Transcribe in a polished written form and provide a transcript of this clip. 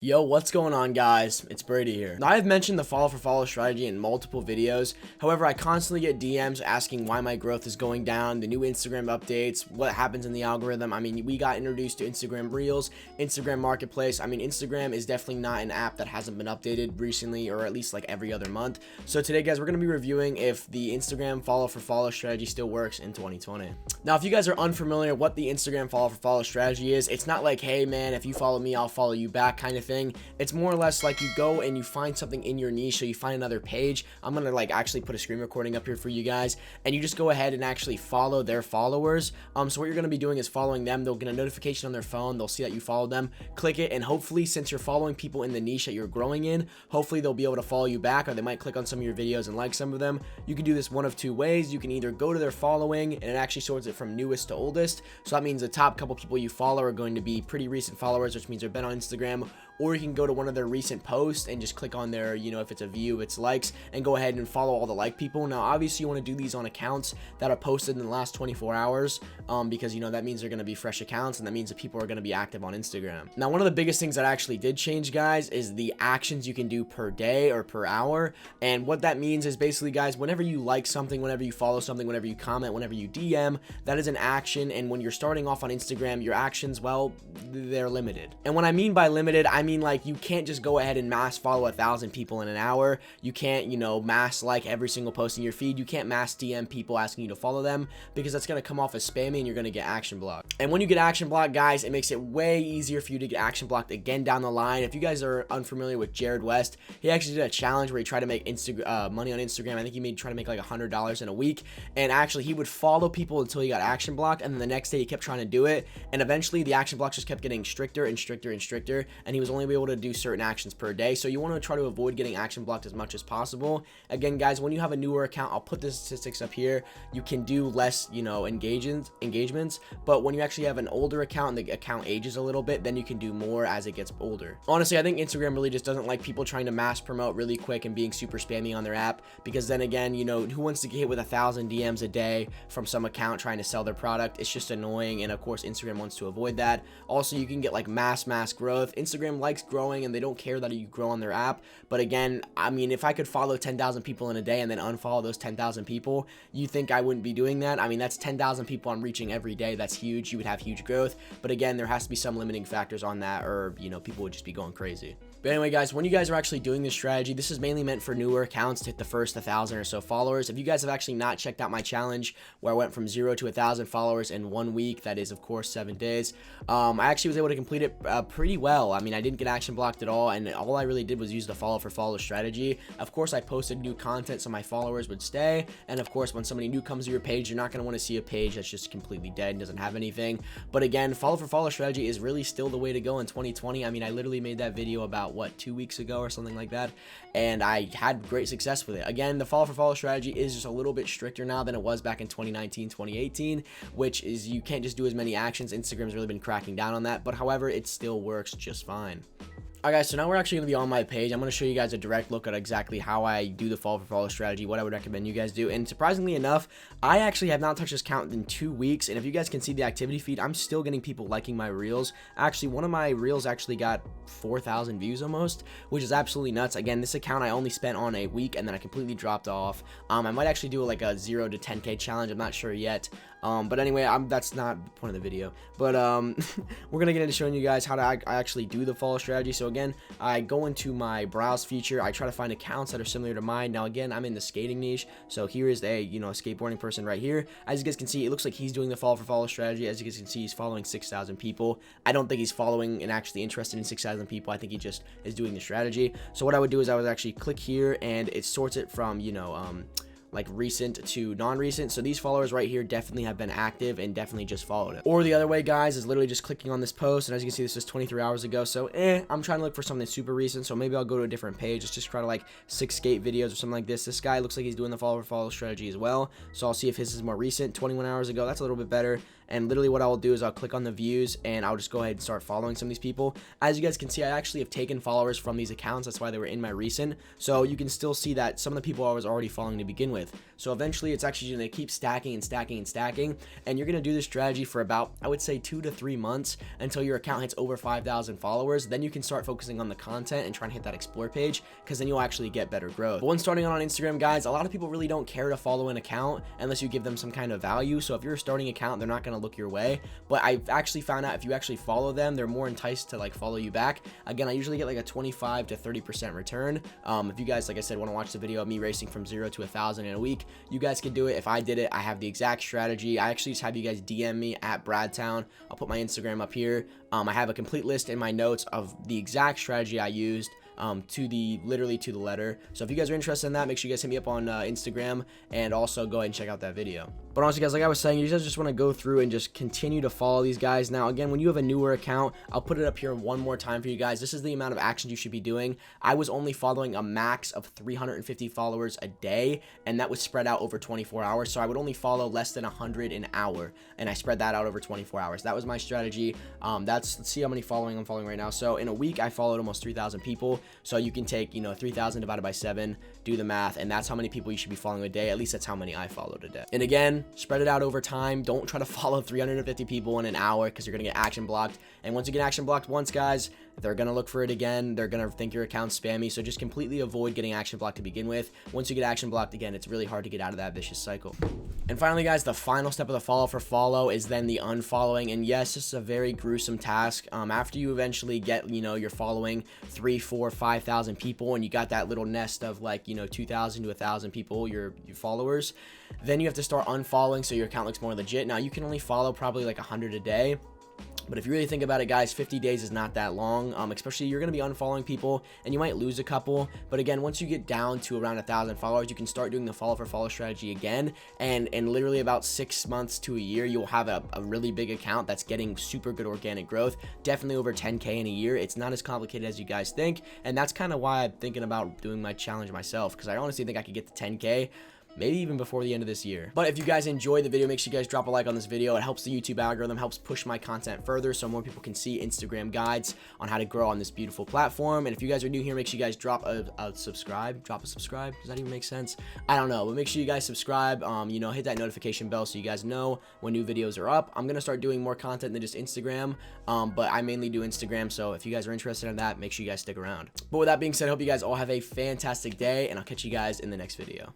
Yo, what's going on, guys? It's Brady here. Now, I've mentioned the follow for follow strategy in multiple videos. However, I constantly get DMs asking why my growth is going down, the new Instagram updates, what happens in the algorithm. I mean, we got introduced to Instagram Reels, Instagram Marketplace. I mean, Instagram is definitely not an app that hasn't been updated recently, or at least like every other month. So today, guys, we're going to be reviewing if the Instagram follow for follow strategy still works in 2020. Now, if you guys are unfamiliar what the Instagram follow for follow strategy is, it's not like, hey man, if you follow me, I'll follow you back kind of thing. It's more or less like you go and you find something in your niche. So you find another page. I'm gonna actually put a screen recording up here for you guys, and you just go ahead and actually follow their followers. So what you're gonna be doing is following them. They'll get a notification on their phone. They'll see that you followed them. Click it, and hopefully, since you're following people in the niche that you're growing in, hopefully they'll be able to follow you back, or they might click on some of your videos and like some of them. You can do this one of two ways. You can either go to their following, and it actually sorts it from newest to oldest. So that means the top couple people you follow are going to be pretty recent followers, which means they've been on Instagram. Or you can go to one of their recent posts and just click on their, if it's a view, it's likes, and go ahead and follow all the like people. Now, obviously, you want to do these on accounts that are posted in the last 24 hours because, that means they're going to be fresh accounts, and that means that people are going to be active on Instagram. Now, one of the biggest things that actually did change, guys, is the actions you can do per day or per hour. And what that means is basically, guys, whenever you like something, whenever you follow something, whenever you comment, whenever you DM, that is an action. And when you're starting off on Instagram, your actions, well, they're limited. And when I mean by limited, I mean like you can't just go ahead and mass follow 1,000 people in an hour. You can't, mass like every single post in your feed. You can't mass DM people asking you to follow them, because that's going to come off as spammy and you're going to get action blocked. And when you get action blocked, guys, it makes it way easier for you to get action blocked again down the line. If you guys are unfamiliar with Jared West, he actually did a challenge where he tried to make money on Instagram. I think he tried to make like $100 in a week, and actually he would follow people until he got action blocked, and then the next day he kept trying to do it, and eventually the action blocks just kept getting stricter and stricter and stricter, and he was only able to do certain actions per day. So you want to try to avoid getting action blocked as much as possible. Again, guys, when you have a newer account, I'll put the statistics up here, you can do less engagements, but when you actually have an older account and the account ages a little bit, then you can do more as it gets older. Honestly, I think Instagram really just doesn't like people trying to mass promote really quick and being super spammy on their app, because then again, who wants to get hit with 1,000 DMs a day from some account trying to sell their product? It's just annoying, and of course Instagram wants to avoid that. Also, you can get like mass growth. Instagram likes growing, and they don't care that you grow on their app. But again, I mean, if I could follow 10,000 people in a day and then unfollow those 10,000 people, you think I wouldn't be doing that? I mean, that's 10,000 people I'm reaching every day. That's huge. You would have huge growth. But again, there has to be some limiting factors on that, or people would just be going crazy. But anyway, guys, when you guys are actually doing this strategy, this is mainly meant for newer accounts to hit the first 1,000 or so followers. If you guys have actually not checked out my challenge where I went from 0 to 1,000 followers in 1 week, that is of course 7 days, I actually was able to complete it pretty well. I mean, I didn't get action blocked at all, and all I really did was use the follow for follow strategy. Of course, I posted new content so my followers would stay, and of course, when somebody new comes to your page, you're not going to want to see a page that's just completely dead and doesn't have anything. But again, follow for follow strategy is really still the way to go in 2020. I mean, I literally made that video about 2 weeks ago or something like that, and I had great success with it. Again, the follow for follow strategy is just a little bit stricter now than it was back in 2019, 2018, which is you can't just do as many actions. Instagram's really been cracking down on that, but however, it still works just fine. Alright, guys, so now we're actually going to be on my page. I'm going to show you guys a direct look at exactly how I do the follow for follow strategy, what I would recommend you guys do. And surprisingly enough, I actually have not touched this account in 2 weeks, and if you guys can see the activity feed, I'm still getting people liking my reels. Actually, one of my reels actually got 4,000 views almost, which is absolutely nuts. Again, this account I only spent on a week, and then I completely dropped off. I might actually do like a 0 to 10K challenge. I'm not sure yet. But anyway, that's not the point of the video. But we're gonna get into showing you guys how to I actually do the follow strategy. So again, I go into my browse feature. I try to find accounts that are similar to mine. Now again, I'm in the skating niche, so here is a skateboarding person right here. As you guys can see, it looks like he's doing the follow for follow strategy. As you guys can see, he's following 6,000 people. I don't think he's following and actually interested in 6,000 people. I think he just is doing the strategy. So what I would do is I would actually click here, and it sorts it from like recent to non-recent. So these followers right here definitely have been active and definitely just followed it. Or the other way, guys, is literally just clicking on this post, and as you can see, this is 23 hours ago. So I'm trying to look for something super recent, so maybe I'll go to a different page. Let's just try to like 6 skate videos or something like this. This guy looks like he's doing the follow for follow strategy as well, so I'll see if his is more recent. 21 hours ago, that's a little bit better. And literally what I will do is I'll click on the views and I'll just go ahead and start following some of these people. As you guys can see, I actually have taken followers from these accounts. That's why they were in my recent. So you can still see that some of the people I was already following to begin with. So eventually it's actually going to keep stacking and stacking and stacking. And you're going to do this strategy for about, I would say, 2 to 3 months until your account hits over 5,000 followers. Then you can start focusing on the content and trying to hit that explore page, because then you'll actually get better growth. But when starting on Instagram, guys, a lot of people really don't care to follow an account unless you give them some kind of value. So if you're a starting account, they're not going to look your way. But I've actually found out if you actually follow them, they're more enticed to like follow you back. Again, I usually get like a 25 to 30% return. If you guys, like I said, want to watch the video of me racing from 0 to 1,000 in a week, you guys can do it. If I did it, I have the exact strategy. I actually just have you guys DM me at Bradtown. I'll put my Instagram up here. I have a complete list in my notes of the exact strategy I used, literally to the letter. So if you guys are interested in that, make sure you guys hit me up on Instagram, and also go ahead and check out that video. But honestly, guys, like I was saying, you guys just want to go through and just continue to follow these guys. Now, again, when you have a newer account, I'll put it up here one more time for you guys. This is the amount of actions you should be doing. I was only following a max of 350 followers a day, and that was spread out over 24 hours. So I would only follow less than 100 an hour, and I spread that out over 24 hours. That was my strategy. Let's see how many following I'm following right now. So in a week, I followed almost 3,000 people. So you can take, 3,000 divided by 7, do the math, and that's how many people you should be following a day. At least that's how many I followed a day. And again, spread it out over time. Don't try to follow 350 people in an hour, because you're going to get action blocked. And once you get action blocked once, guys, they're going to look for it again. They're going to think your account's spammy. So just completely avoid getting action blocked to begin with. Once you get action blocked, again, it's really hard to get out of that vicious cycle. And finally, guys, the final step of the follow for follow is then the unfollowing. And yes, this is a very gruesome task. After you eventually get, you're following 3, 4, 5,000 people, and you got that little nest of like, 2,000 to 1,000 people, your followers, then you have to start unfollowing so your account looks more legit. Now, you can only follow probably like 100 a day. But if you really think about it, guys, 50 days is not that long, especially you're going to be unfollowing people and you might lose a couple. But again, once you get down to around 1,000 followers, you can start doing the follow for follow strategy again. And in literally about 6 months to a year, you'll have a really big account that's getting super good organic growth, definitely over 10K in a year. It's not as complicated as you guys think. And that's kind of why I'm thinking about doing my challenge myself, because I honestly think I could get to 10K. Maybe even before the end of this year. But if you guys enjoyed the video, make sure you guys drop a like on this video. It helps the YouTube algorithm, helps push my content further so more people can see Instagram guides on how to grow on this beautiful platform. And if you guys are new here, make sure you guys drop a subscribe. Drop a subscribe. Does that even make sense? I don't know, but make sure you guys subscribe. Hit that notification bell so you guys know when new videos are up. I'm gonna start doing more content than just Instagram, but I mainly do Instagram. So if you guys are interested in that, make sure you guys stick around. But with that being said, I hope you guys all have a fantastic day, and I'll catch you guys in the next video.